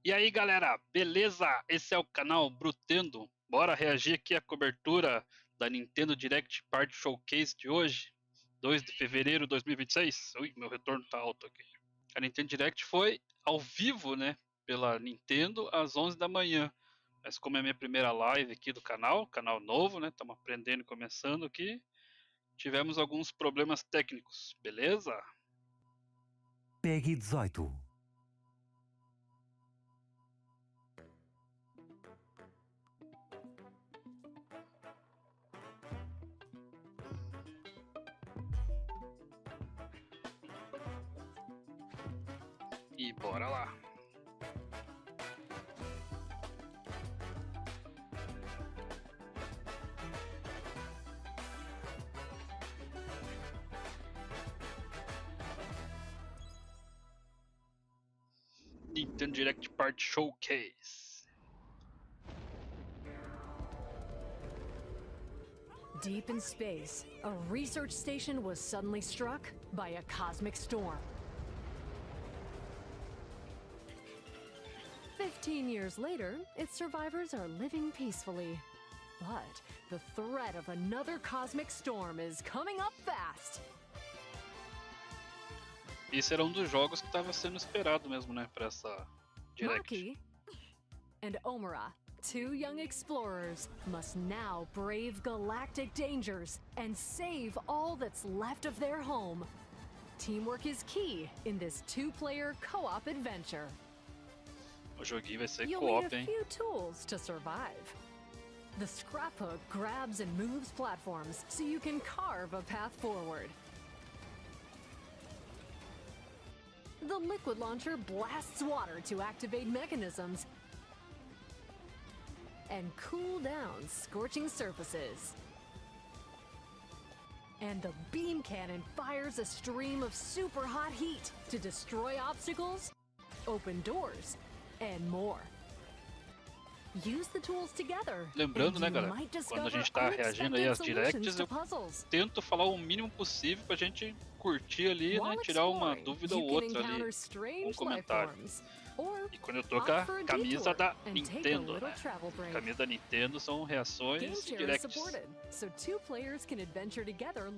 E aí galera, beleza? Esse é o canal Brutendo. Bora reagir aqui à cobertura da Nintendo Direct Part Showcase de hoje, 2 de fevereiro de 2026. Ui, meu retorno tá alto aqui. A Nintendo Direct foi ao vivo, né, pela Nintendo às 11 da manhã. Mas como é a minha primeira live aqui do canal novo, né, estamos aprendendo e começando aqui, tivemos alguns problemas técnicos, beleza? PEGI 18. E bora lá. Nintendo Direct Part Showcase. Deep in space, a research station was suddenly struck by a cosmic storm. 15 years later, its survivors are living peacefully. But the threat of another cosmic storm is coming up fast. Esse era um dos jogos que estava sendo esperado mesmo, né, para essa Direct. Maki and Omura, two young explorers, must now brave galactic dangers and save all that's left of their home. Teamwork is key in this two-player co-op adventure. O joguinho vai ser You'll co-op, need a hein? few tools to survive. The scraphook grabs and moves platforms so you can carve a path forward. The liquid launcher blasts water to activate mechanisms and cool down scorching surfaces. And the beam cannon fires a stream of super hot heat to destroy obstacles, open doors, and more. Use the tools together. Lembrando, né, galera, quando a gente tá reagindo aí às directs, eu tento falar o mínimo possível pra gente curtir ali, né, tirar uma dúvida ou outra ali, um comentário. E quando eu tô com a camisa da Nintendo, né, camisa da Nintendo são reações e directs.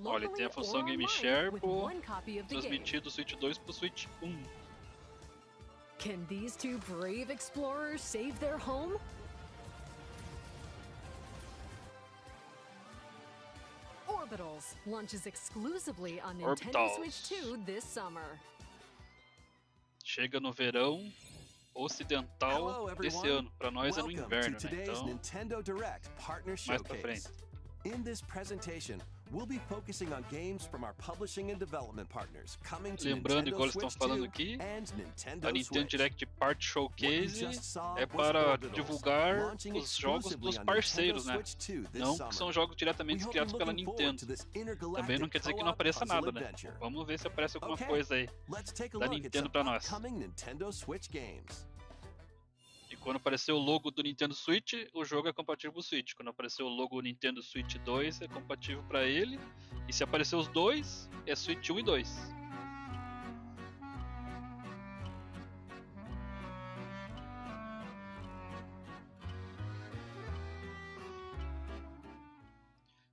Olha, tem a função Game Share pro transmitir do Switch 2 pro Switch 1. Can these two brave explorers save their home? Orbitals launches exclusively on Nintendo Switch 2 this summer. Chega no verão ocidental desse ano. Para nós é no inverno, né? Então, mais pra frente. In this presentation, we'll be focusing on games from our publishing and development partners coming to Lembrando, igual Nintendo eles estão Switch falando 2 aqui, and Nintendo a Nintendo Switch. Direct Part Showcase é para divulgar os jogos dos parceiros, né? Não que são jogos diretamente criados pela Nintendo. Também não quer dizer que não apareça nada, né? Vamos ver se aparece alguma coisa aí da Nintendo para nós. E quando aparecer o logo do Nintendo Switch, o jogo é compatível com o Switch. Quando aparecer o logo Nintendo Switch 2, é compatível para ele. E se aparecer os dois, é Switch 1 e 2.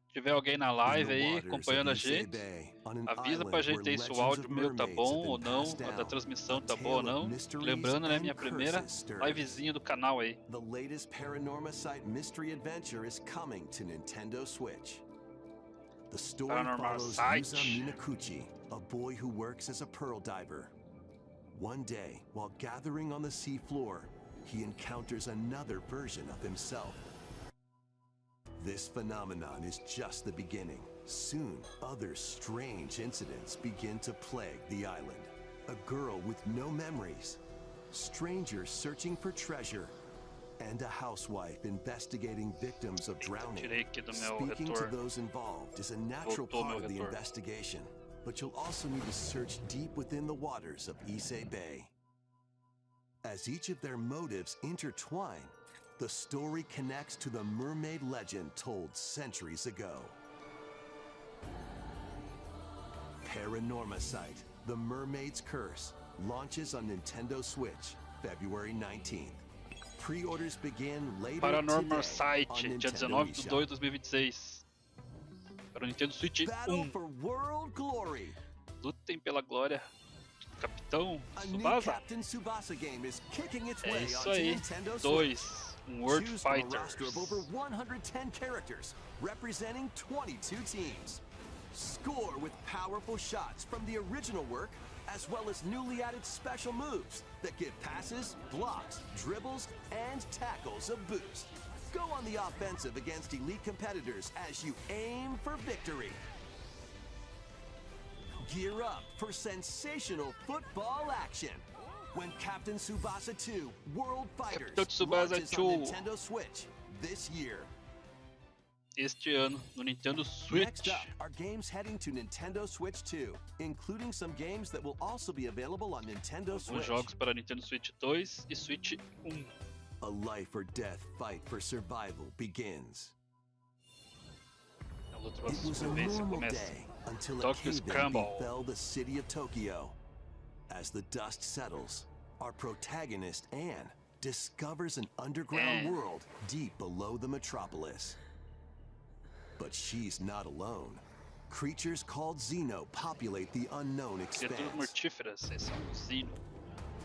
Se tiver alguém na live aí acompanhando a gente, avisa pra gente aí se o áudio meu tá bom ou não, a da transmissão tá boa ou não. Lembrando, né, minha primeira livezinha do canal aí. The latest Paranorma Site mystery adventure is coming to Nintendo Switch. The story follows Yuza Minakuchi, a boy who works as a pearl diver. One day, while gathering on the sea floor, he encounters another version of himself. This phenomenon is just the beginning. Soon, other strange incidents begin to plague the island. A girl with no memories, strangers searching for treasure, and a housewife investigating victims of drowning. Speaking to those involved is a natural part of the investigation, but you'll also need to search deep within the waters of Issei Bay. As each of their motives intertwine, the story connects to the mermaid legend told centuries ago. Paranorma Site, The Mermaid's Curse, launches on Nintendo Switch February 19th. Pre-orders begin later Paranormal today on Sight, dia Nintendo 19 de 2 de eShop. 2026. Para o Nintendo Switch Battle 1. for world glory. Lutem pela glória. Capitão A new Tsubasa. Captain Tsubasa game is kicking its É way isso onto aí. Nintendo 2. Switch. World Choose from a Fighters. roster of over 110 characters representing 22 teams. Score with powerful shots from the original work, as well as newly added special moves that give passes, blocks, dribbles, and tackles a boost. Go on the offensive against elite competitors as you aim for victory. Gear up for sensational football action when Captain Tsubasa 2 World Fighters Capitão Tsubasa launches 2. on Nintendo Switch this year. Este ano no Nintendo Next Switch. up are games heading to Nintendo Switch 2, including some games that will also be available on Nintendo Alguns Switch. jogos para Nintendo Switch 2 e Switch 1. A life or death fight for survival begins. A luta pela It was a sobrevivência normal começa. day until a Tokyo cave-in Scramble. befell the city of Tokyo. As the dust settles, our protagonist, Anne, discovers an underground Anne. world deep below the metropolis. But she's not alone. Creatures called Xeno populate the unknown Criaturas expanse. mortíferas, esse é um Xeno.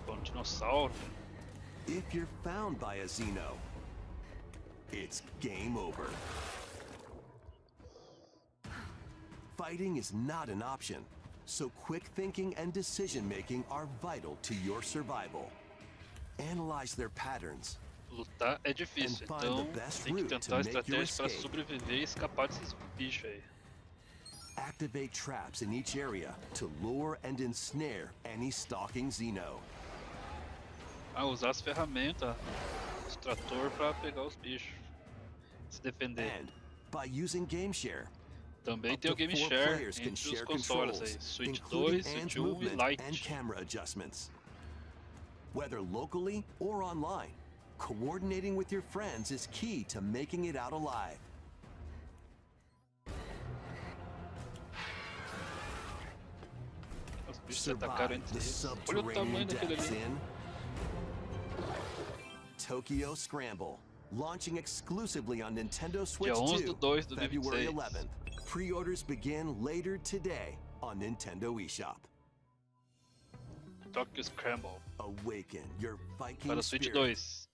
Um dinossauro. If you're found by a Xeno, it's game over. Fighting is not an option, so quick thinking and decision making are vital to your survival. Analyze their patterns. Lutar é difícil, And find então the best tem que route to tentar make your estratégias para escape. sobreviver e escapar desses bichos aí. Activate traps in each area to lure and ensnare any stalking Xeno. Ah, usar as ferramentas, o extrator para pegar os bichos, se defender. And by using Game Share, Também up tem o to Game 4 Share players can entre os share consoles controls, aí, Switch including 2, Anne's Switch 1 e movement Lite. and camera adjustments. Whether locally or online, coordinating with your friends is key to making it out alive. Os bichos se atacaram Survive entre the eles. Olha o subterranean tamanho daquele depths ali. in Tokyo Scramble, launching exclusively on Nintendo Switch Dia 11 de 2, 2 de February 2026. 11th. Pre-orders begin later today on Nintendo eShop. Tokyo Scramble Awaken your Viking para Switch spirit. 2.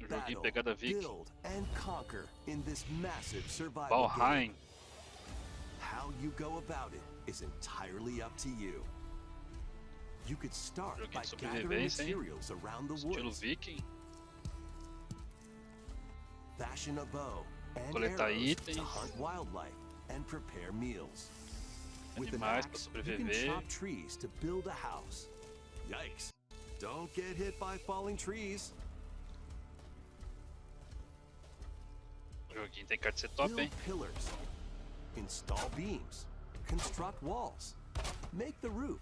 Um joguinho Battle, pegada Viking. build, and conquer in this massive survival Valheim. game. How you go about it is entirely up to you. You could start Joguinho by de gathering sobrevivência, hein? materials around the Estilo woods. Viking. Fashion a bow and Coletar arrows itens. to hunt wildlife and prepare meals. With an Animais pra axe, you can sobreviver. chop trees to build a house. Yikes! Don't get hit by falling trees. O joguinho tem cara de ser top, Build hein? pillars. Install beams. Construct walls. Make the roof.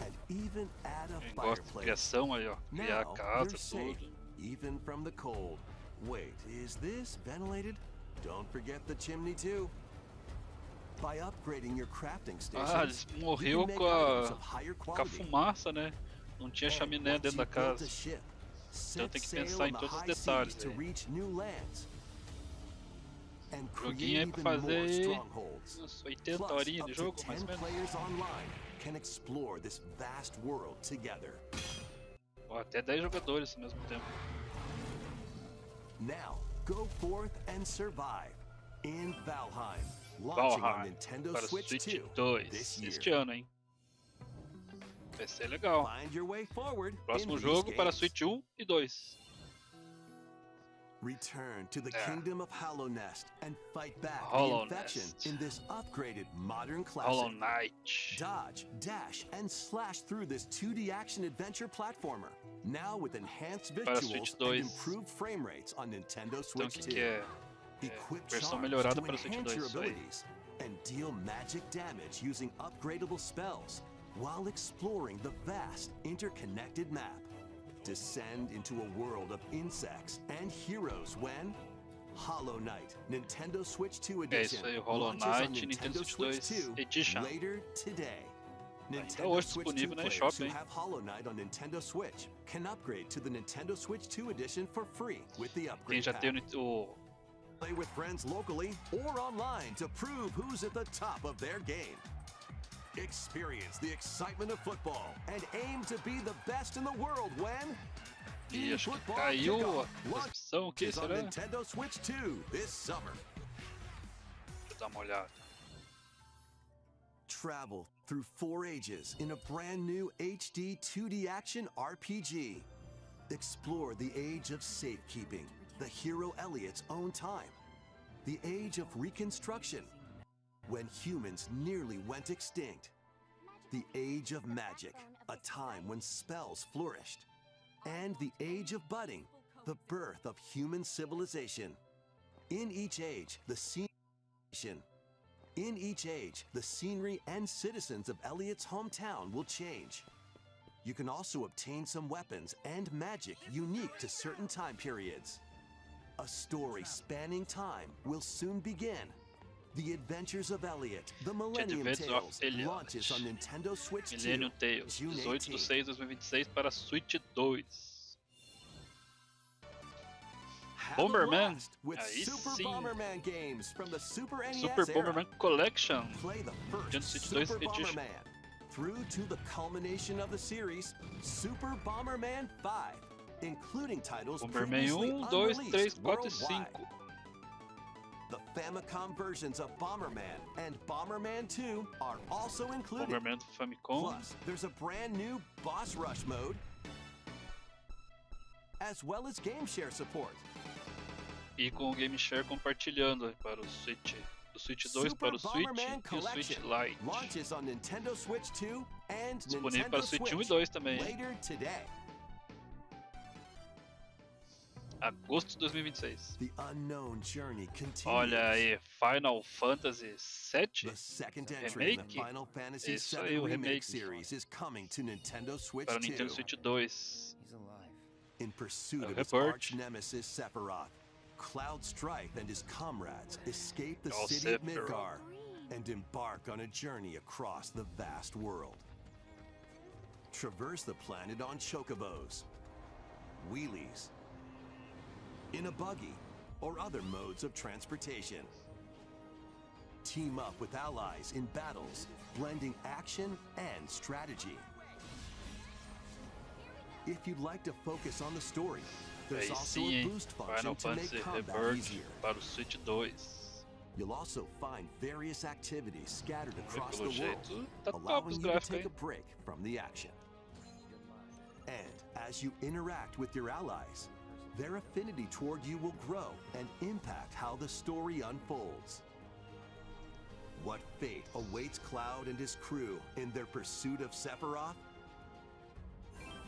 And even add a Quem gosta de fireplace. criação aí, ó. Criar Now casa, you're safe, tudo. even from the cold. Wait, is this ventilated? Don't forget the chimney too. By upgrading your crafting Ah, stations, you morreu can make com items a, of higher com a quality. fumaça, né? Não tinha And chaminé once dentro da you've built casa. a ship, Então set tem que sail pensar on em the todos os high detalhes seas to aí. reach new lands. And Joguinho create aí pra even more fazer strongholds. umas 80 Plus, horinhas de up to jogo, mais 10 ou menos. players online can explore this vast world together. Ó, até 10 jogadores ao mesmo tempo. Now, go forth and survive in Valheim, launching on Valheim Nintendo para Switch Switch 2 2 this year. este ano, hein? Vai ser legal. Find your way forward Próximo in these jogo para games. Switch 1 e 2. Return to the Yeah. kingdom of Hollow Nest and fight back Hollow the infection Nest. in this upgraded modern Hollow classic. Knight. Dodge, dash, and slash through this 2D action adventure platformer. Now with enhanced Para visuals Switch and 2. improved frame rates on Nintendo Então o Switch que 2. que é? Equip versão charms melhorada to para o Switch enhance 2, your isso aí. abilities and deal magic damage using upgradable spells while exploring the vast interconnected map. Descend into a world of insects and heroes when Hollow Knight Nintendo Switch 2 É isso Edition aí, Hollow launches on Knight Nintendo Switch 2 2 Edition. later today. Nintendo hoje Switch 2 disponível na players eShop, who hein? have Hollow Knight on Nintendo Switch can upgrade to the Nintendo Switch 2 edition for free with the Quem upgrade já tem pack. o Play with friends locally or online to prove who's at the top of their game. Experience the excitement of football and aim to be the best in the world when Ih, acho que eFootball caiu a Kickoff transmissão aqui, launches on será? Nintendo Switch 2 this summer. Deixa eu dar uma olhada. Travel through 4 ages in a brand new HD 2D action RPG. Explore the age of safekeeping, the hero Elliot's own time, the age of reconstruction, when humans nearly went extinct, the age of magic, a time when spells flourished, and the age of budding, the birth of human civilization. In each age, the scenery and citizens of Elliot's hometown will change. You can also obtain some weapons and magic unique to certain time periods. A story spanning time will soon begin. The Adventures of Elliot, The Millennium Adventures of Tales, Elliot. launches on Nintendo Switch 2, Millennium Tales, June 18 de 18th. 6 de 2026 para Switch 2. Have a Bomberman. blast with Aí Super sim. Bomberman games from the Super NES Super era. Bomberman Collection. Play the Nintendo first Switch 2 Super Edition. Bomberman through to the culmination of the series, Super Bomberman 5, including titles Bomberman previously 1, 2, 3, unreleased 4 e worldwide. 5. The Famicom versions of Bomberman and Bomberman 2 are also included. Bomberman do Famicom. Plus, there's a brand new Boss Rush mode, as well as Game Share support. E com o Game Share compartilhando para o Switch. Do Switch 2 Super para o Switch Bomberman e o Switch Collection Lite. launches on Nintendo Switch 2 and Disponível Nintendo para o Switch 1 e Switch 2 também. Hein? later today. Agosto de 2026. The unknown journey continues. Olha aí, Final Fantasy VII The second entry in the Remake. Final Fantasy Isso VII aí, o Remake remake. series is coming to Nintendo Switch para o 2. Nintendo Switch 2. He's alive. In pursuit A of his rebirth. arch nemesis Sephiroth, Cloud Strife and his comrades escape the Oh, city of Sephiroth. Midgar and embark on a journey across the vast world. Traverse the planet on chocobos, wheelies, in a buggy, or other modes of transportation. Team up with allies in battles, blending action and strategy. If you'd like to focus on the story, there's Aí also sim, a hein? boost Final function to Fantasy make combat Rebirth easier. para o Switch 2. You'll also find various activities scattered across the Pelo world, jeito, tá top allowing os you to gráficos, take a hein? break from the action. And as you interact with your allies, their affinity toward you will grow and impact how the story unfolds. What fate awaits Cloud and his crew in their pursuit of Sephiroth?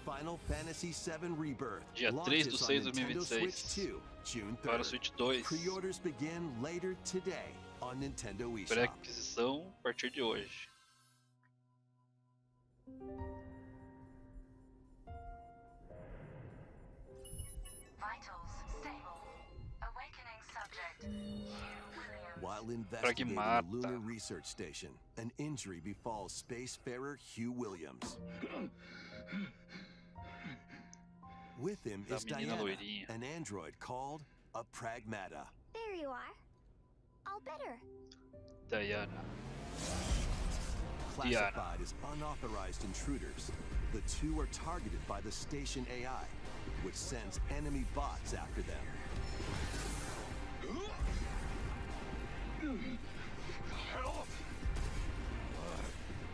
Final Fantasy VII Rebirth Dia 3 de launches on 6 de Nintendo 2026. Switch 2, June Para o 3rd. Switch 2. Pre-orders begin later today on Nintendo eShop. Pré-aquisição a partir de hoje. Vitals stable. Awakening subject. Hugh Williams. While investigating the Pragmata. Lunar Research Station, an injury befalls spacefarer Hugh Williams. With him Da is menina Diana, loirinha. an android called a Pragmata. There you are. All better. Diana. Classified as unauthorized intruders, the two are targeted by the station AI, which sends enemy bots after them.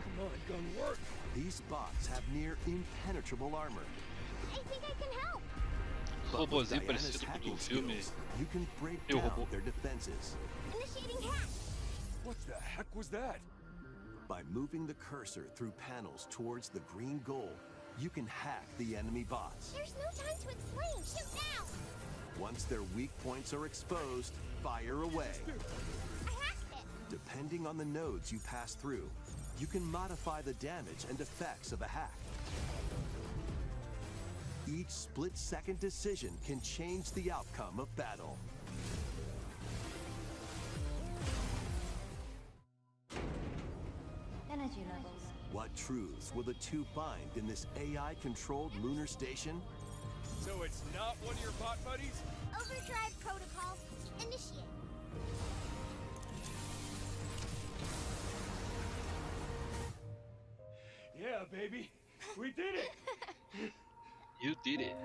Come on, gun work. These bots have near impenetrable armor. I think I can help. But with Robozinho Diana's parecido com o hacking do filme. skills, you can break Eu, down robô. their defenses. Initiating hack. What the heck was that? By moving the cursor through panels towards the green goal, you can hack the enemy bots. There's no time to explain. Shoot now. Once their weak points are exposed, fire away. I hacked it. Depending on the nodes you pass through, you can modify the damage and effects of a hack. Each split-second decision can change the outcome of battle. Energy levels What truths will the two find in this AI-controlled lunar station? So it's not one of your bot buddies? Overdrive protocol. Initiate. Yeah, baby. We did it! You did it.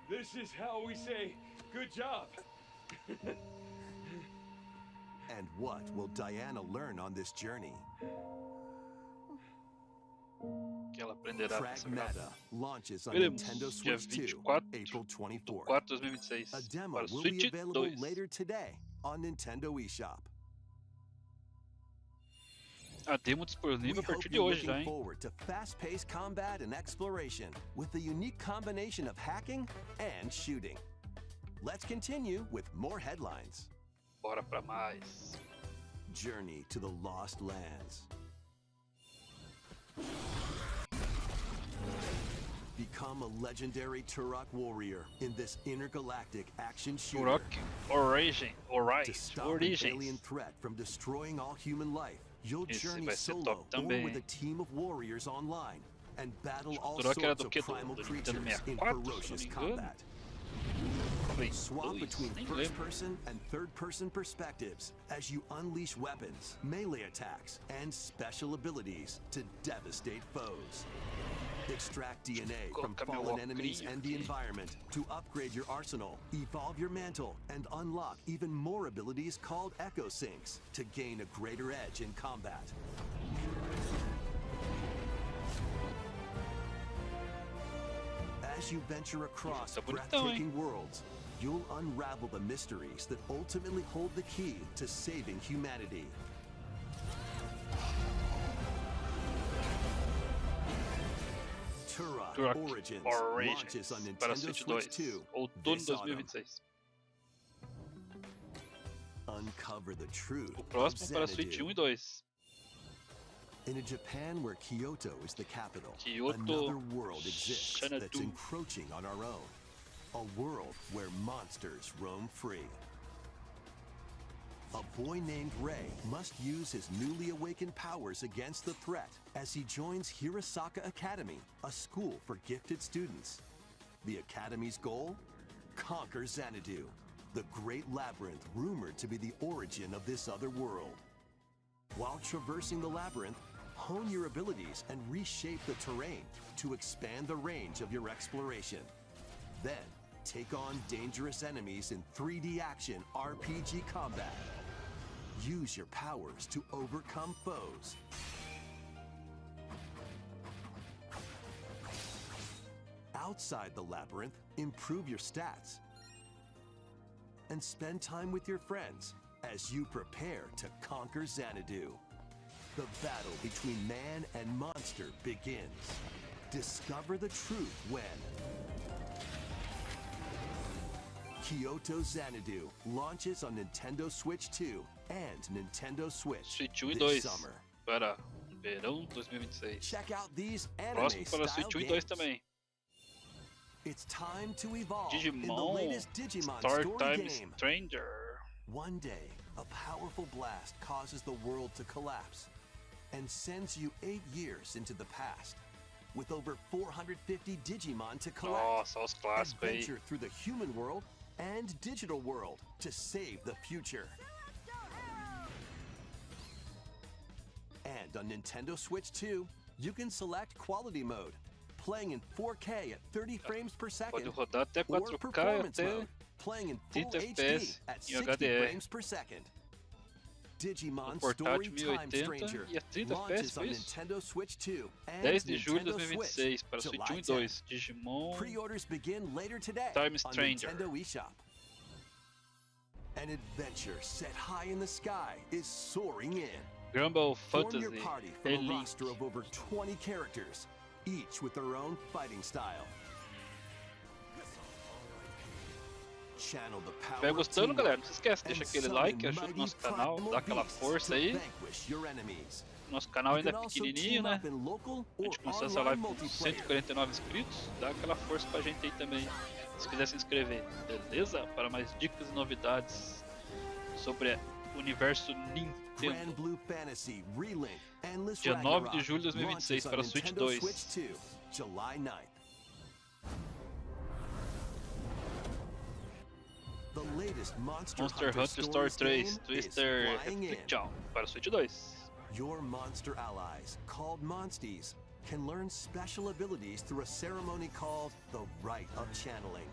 This is how we say, good job. And what will Diana learn on this journey? Que ela aprenderá nessa jornada. Pragmata launches on Veremos Nintendo dia Switch 2, 24 April do 24th. 4 de 2026 A demo para will be Switch available 2. later today on Nintendo eShop. A demo We disponível a hope partir de you're hoje já, looking hein? forward to fast-paced combat and exploration with a unique combination of hacking and shooting. Let's continue with more headlines. Bora pra mais. Journey to the Lost Lands. Become a legendary Turok warrior in this intergalactic action shooter. Turok Origin. To Alright. stop an Origins. alien threat from destroying all human life, you'll Esse journey vai ser solo top or também, with hein? a team of warriors online and battle all Turok era sorts do of que? primal Do Nintendo creatures in 64, se eu não ferocious me engano? combat. Play Swap 2, between nem lembro. first-person and third-person perspectives as you unleash weapons, melee attacks, and special abilities to devastate foes. Extract DNA from Colocar meu fallen enemies óculos and the aqui. environment to upgrade your arsenal, evolve your mantle, and unlock even more abilities called Echo Syncs to gain a greater edge in combat. As you venture across Tá bonitão, hein? breathtaking worlds, you'll unravel the mysteries that ultimately hold the key to saving humanity. Turok Turok Origins launches on para Nintendo Switch Switch 2. 2 Outono this de autumn. 2026. Uncover the truth O of próximo para Switch Xanadu. 1 e 2. In a Japan where Kyoto is the capital, Kyoto, another world exists that's Xanadu. encroaching on our own. A world where monsters roam free. A boy named Ray must use his newly awakened powers against the threat as he joins Hirosaka Academy, a school for gifted students. The Academy's goal? Conquer Xanadu, the great labyrinth rumored to be the origin of this other world. While traversing the labyrinth, hone your abilities and reshape the terrain to expand the range of your exploration. Then, take on dangerous enemies in 3D action RPG combat. Use your powers to overcome foes. Outside the labyrinth, improve your stats. And spend time with your friends as you prepare to conquer Xanadu. The battle between man and monster begins. Discover the truth when Kyoto Xanadu launches on Nintendo Switch 2 and Nintendo Switch Switch 1 e this 2 summer. para verão 2026. Check out these Próximo para anime-style Switch 1 e 2 games. também. It's time to evolve in the Digimon latest Digimon Star story Time game. Stranger. One day, a powerful blast causes the world to collapse and sends you 8 years into the past. With over 450 Digimon to collect, Nossa, olha os clássicos aí. adventure through the human world and digital world to save the future. And on Nintendo Switch 2, you can select quality mode, playing in 4K at 30 frames per Pode second, rodar até or 4K performance até mode, playing in full 30 HD FPS at em 60 HDR. frames per second. Digimon No portátil Story Time 1080 Stranger e a 30 launches FPS on foi isso? Nintendo Switch 2 and 10 de julho de Nintendo 2026 para Switch, Switch 1 e July 2. Digimon Pre-orders begin later today Time on Stranger. Nintendo eShop. An adventure set high in the sky is soaring in. Grumble Form your Fantasy party from a Elite. roster of over 20 characters, each with their own fighting style. Channel the power Vai of gostando, teamwork galera? Não se esquece, deixa and aquele summon like, ajuda o mighty nosso canal, primal dá aquela beasts força to aí. vanquish your enemies. Nosso canal You ainda can é also pequenininho, team né? up in local A or gente começou essa online live com multiplayer. 149 inscritos. Dá aquela força pra gente aí também, se quiser se inscrever, beleza? Para mais dicas e novidades sobre Universo Grand Nintendo. Blue Fantasy Relink Endless Dia 9 de Ragnarok julho de 2026 launches on para Switch Nintendo 2. Switch 2, July 9th. The latest Monster Hunter Story Stories 3, game is Twister flying in. Reflection para Switch 2. Your monster allies, called Monsties, can learn special abilities through a ceremony called the Rite of Channeling.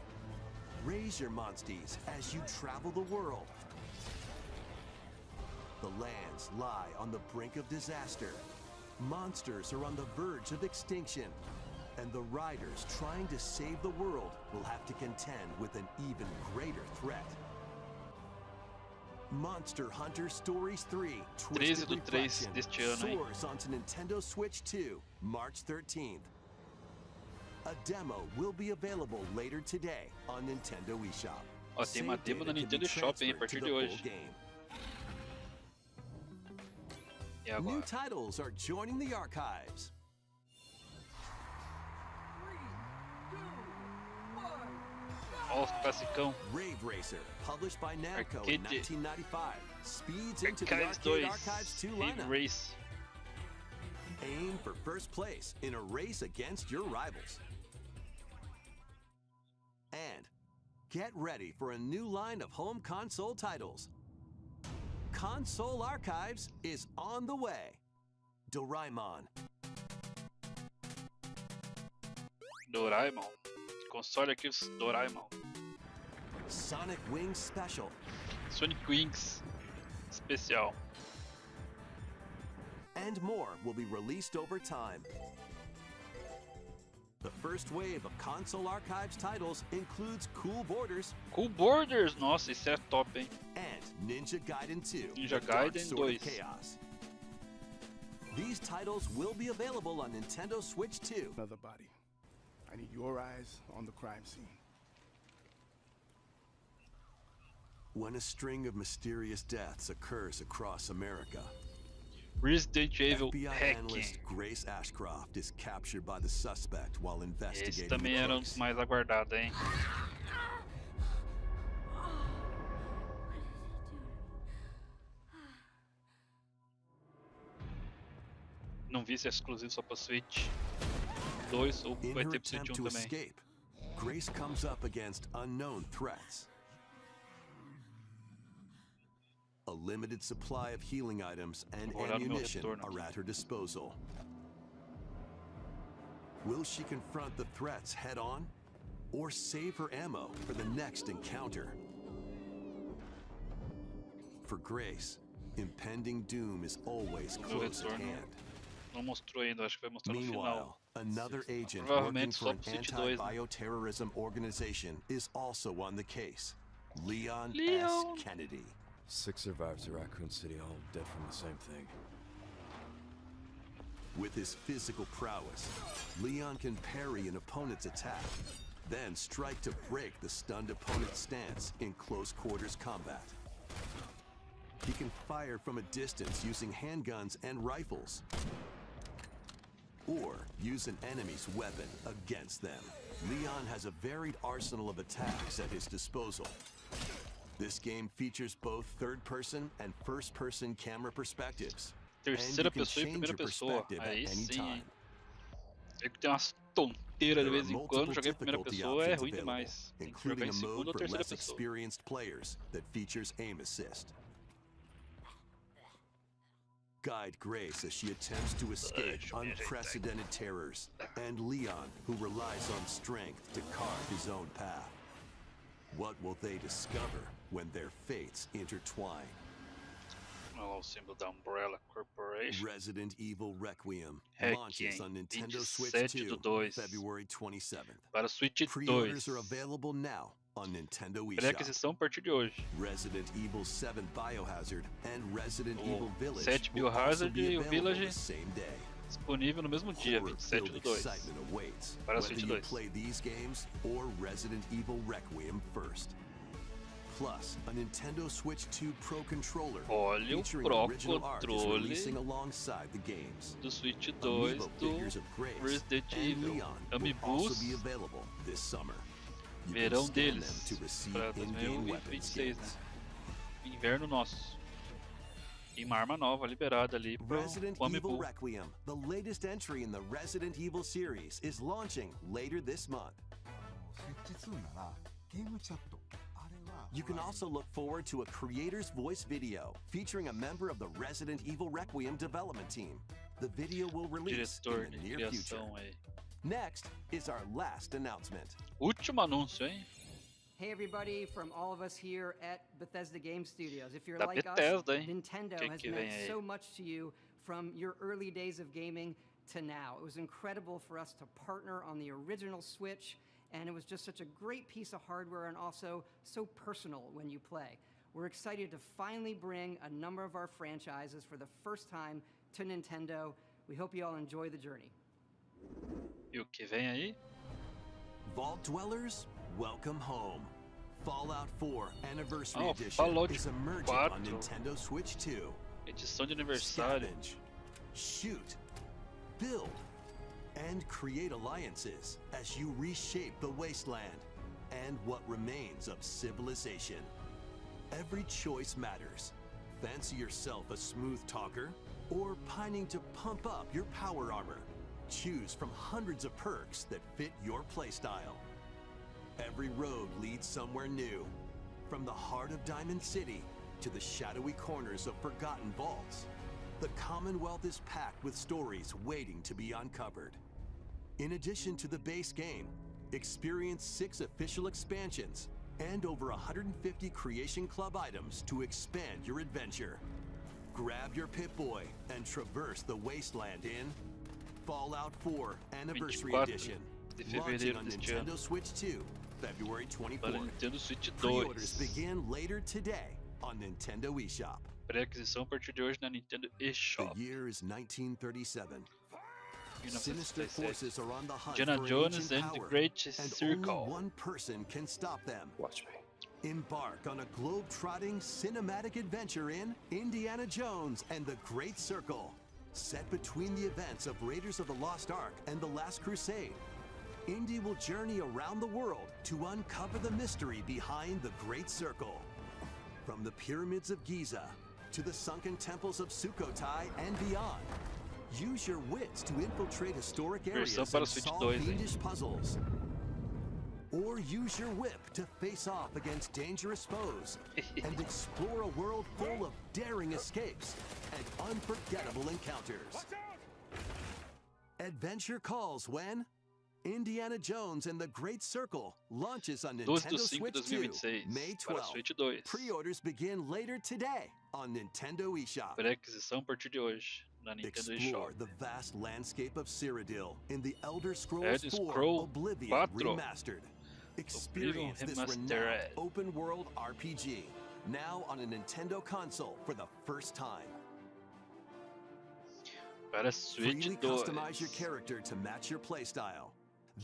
Raise your Monsties as you travel the world. The lands lie on the brink of disaster. Monsters are on the verge of extinction. And the riders trying to save the world will have to contend with an even greater threat. Monster Hunter Stories 3 Twisted 13/3 Reflection deste ano, hein? soars onto Nintendo Switch 2, March 13th. A demo will be available later today on Nintendo eShop. Ó, tem uma Save demo na data can be Nintendo Shop, hein, a transferred partir to de the hoje. full game. E New agora? titles are joining the archives. Ó, os classicão. Rave Racer, published by Namco in Arcade. 1995, speeds into the Archives Arcade 2, Archives 2 Heat lineup. Race. Aim for first place in a race against your rivals. And get ready for a new line of home console titles. Console Archives is on the way. Doraemon, Doraemon. Console Archives Doraemon. Sonic Wings Special, Sonic Wings Especial. and more will be released over time. The first wave of Console Archives titles includes Cool Borders Cool Borders. Nossa, isso é top, hein? and Ninja Gaiden 2, Ninja The Dark Gaiden Sword of 2. Chaos. These titles will be available on Nintendo Switch 2. Another body. I need your eyes on the crime scene. When a string of mysterious deaths occurs across America, Resident Evil FBI Hacking. analyst Grace Ashcroft is captured by the suspect while Esse investigating também the era um case. dos mais aguardados, hein? Não vi se é exclusivo só pra Switch 2 ou In vai her ter pro Switch attempt 1 to também. escape, Grace comes up against unknown threats. A limited supply of healing items and Vou olhar no meu ammunition retorno are aqui. at her disposal. Will she confront the threats head on, or save her ammo for the next encounter? For Grace, impending doom is always Meu close at retorno hand. não mostrou ainda, acho que vai mostrar no final. Meanwhile, another agent Provavelmente working só for an pro Switch 2, né? anti-bioterrorism organization is also on the case. Leon Leon. S. Kennedy. 6 survivors at Raccoon City Hall, dead from the same thing. With his physical prowess, Leon can parry an opponent's attack, then strike to break the stunned opponent's stance in close quarters combat. He can fire from a distance using handguns and rifles, or use an enemy's weapon against them. Leon has a varied arsenal of attacks at his disposal. This game features both third-person and first-person camera perspectives. Terceira And you can pessoa e change primeira your pessoa. perspective at Aí any sim, time. hein? É que tem umas tonteiras de There are vez em quando, multiple jogar em primeira difficulty pessoa é options ruim available, demais. Tem que jogar including em a segunda mode ou for terceira less pessoa. experienced players that features aim assist. Guide Grace as she attempts to escape deixa eu me ajeitar. unprecedented terrors, and Leon, who relies on strength to carve his own path. What will they discover when their fates intertwine? Olha lá o símbolo da Umbrella Corporation. Resident Evil Requiem Hacking, launches on Nintendo Switch 27 do 2, 2. February 27th. Para Switch 2. Pre-orders are available now on Nintendo eShop. Pré-aquisição a partir de hoje. Resident Evil 7 Biohazard and Resident O Evil Village 7 will also Biohazard be e o available Village the same day. Disponível no mesmo dia, Horror 27 filled do 2. excitement awaits Para whether Switch you 2. play these games or Resident Evil Requiem first. Plus, a Nintendo Switch 2 Pro controller Olha o featuring Pro original art is controle releasing alongside the games. do Switch 2 Amiibo do figures of Grace Resident and Evil. Leon will also Amiibos be available this summer. You can verão scan them deles to receive para in-game weapon 2026, né? skins. Inverno nosso. E uma arma nova liberada ali pro Resident Amiibo. Evil Requiem, the latest entry in the Resident Evil series, is launching later this month. You can also look forward to a creator's voice video featuring a member of the Resident Evil Requiem development team. The video will release Diretor in de the near future. criação aí. Next is our last announcement. Último anúncio, hein? Hey everybody, from all of us here at Bethesda Game Studios. If you're Da like Bethesda, us, hein? Nintendo Que has vem meant aí? so much to you from your early days of gaming to now. It was incredible for us to partner on the original Switch, and it was just such a great piece of hardware and also so personal when you play. We're excited to finally bring a number of our franchises for the first time to Nintendo. We hope you all enjoy the journey. E o que vem aí? Vault Dwellers, welcome home. Fallout 4 Anniversary Oh, Edition Fallout is emerging 4. on Nintendo Switch 2. Edição de aniversário. Scavenge, shoot, build, and create alliances as you reshape the wasteland and what remains of civilization. Every choice matters. Fancy yourself a smooth talker or pining to pump up your power armor? Choose from hundreds of perks that fit your playstyle. Every road leads somewhere new, from the heart of Diamond City to the shadowy corners of forgotten vaults. The Commonwealth is packed with stories waiting to be uncovered. In addition to the base game, experience 6 official expansions and over 150 Creation Club items to expand your adventure. Grab your Pip-Boy and traverse the wasteland in Fallout 4 Anniversary 24 Edition, de launching fevereiro on deste Nintendo ano. Switch 2, February Para 24th. Nintendo Switch 2. Pre-orders begin later today on Nintendo eShop. Pré-aquisição a partir de hoje na Nintendo The eShop. year is 1937. Sinister 1937. forces are on the hunt Indiana for Jones ancient and the power, Great and Circle. only one person can stop them. Watch me. Embark on a globe-trotting cinematic adventure in Indiana Jones and the Great Circle. Set between the events of Raiders of the Lost Ark and The Last Crusade, Indy will journey around the world to uncover the mystery behind the Great Circle. From the pyramids of Giza to the sunken temples of Sukhothai and beyond, use your wits to infiltrate historic areas Versão para and Switch solve 2, hein? fiendish puzzles. Or use your whip to face off against dangerous foes and explore a world full of daring escapes and unforgettable encounters. Adventure calls when Indiana Jones and the Great Circle launches on 12 Nintendo de 5 de Switch 2, 2026 May para 12th. Switch 2. Pre-orders begin later today on Nintendo eShop. Pré-aquisição a partir de hoje na Nintendo Explore eShop. the vast landscape of Cyrodiil in the Elder Scrolls Elder 4 Scroll Oblivion 4. Remastered. Experience this renowned Remastered. open world RPG now on a Nintendo console for the first time. Para Switch Freely 2. customize your character to match your playstyle.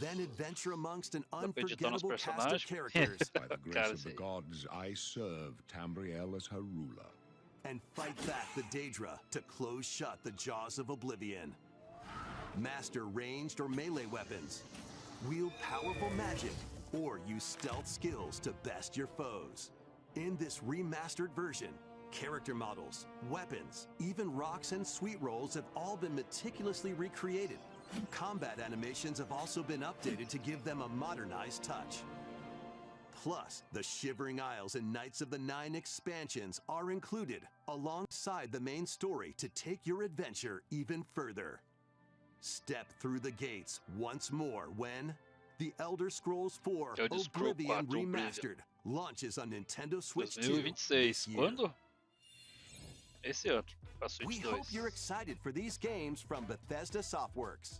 Then adventure amongst an Dá pra editar nosso unforgettable cast of personagem? characters By the grace Cara, of the sei. gods, I serve Tambriel as her ruler. and fight back the Daedra to close shut the jaws of Oblivion. Master ranged or melee weapons. Wield powerful magic or use stealth skills to best your foes. In this remastered version, character models, weapons, even rocks and sweet rolls have all been meticulously recreated. Combat animations have also been updated to give them a modernized touch. Plus, the Shivering Isles and Knights of the Nine expansions are included alongside the main story to take your adventure even further. Step through the gates once more when The Elder Scrolls 4 Elder Scrolls Oblivion 4 Oblivion. Remastered launches on Nintendo Switch 2 2026. this year. Quando? Esse ano, para Switch We 2. hope you're excited for these games from Bethesda Softworks.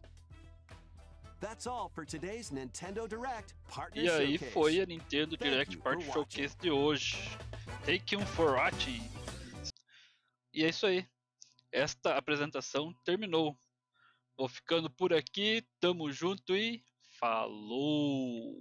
That's all for today's Nintendo Direct Partner E aí Showcase. foi a Nintendo Thank Direct you Party for Showcase de hoje. Thank you for watching. E é isso aí. Esta apresentação terminou. Vou ficando por aqui. Tamo junto e falou!